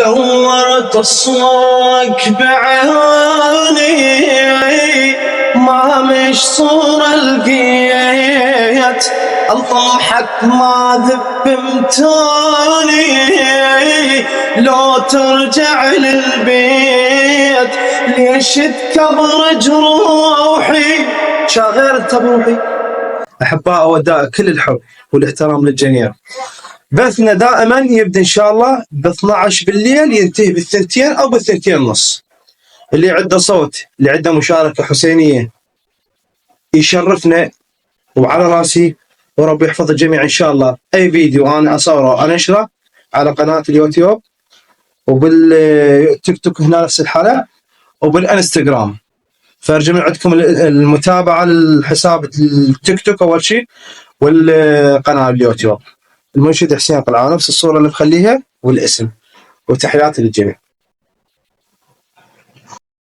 دورت صورك بعيني ما مش صورة لقيت، الطاحك ما ذبمتوني لو ترجع للبيت، ليش تكبر جروحي شاغرت بروحي. أحباء أوداء كل الحب والاحترام للجميع. بثنا دائما يبدأ إن شاء الله ب 12 بالليل ينتهي بالثنتين أو بالثنتين ونص. اللي عنده صوت، اللي عنده مشاركة حسينية يشرفنا وعلى راسي، وربي يحفظ الجميع إن شاء الله. أي فيديو أنا أصوره أنشره على قناة اليوتيوب وبالتيك توك هنا نفس الحالة وبالانستغرام، فأرجو من عندكم المتابعة للحساب التيك توك أول شيء والقناة اليوتيوب. المنشد حسين قلعان نفس الصورة اللي مخليها والاسم، وتحياتي للجميع.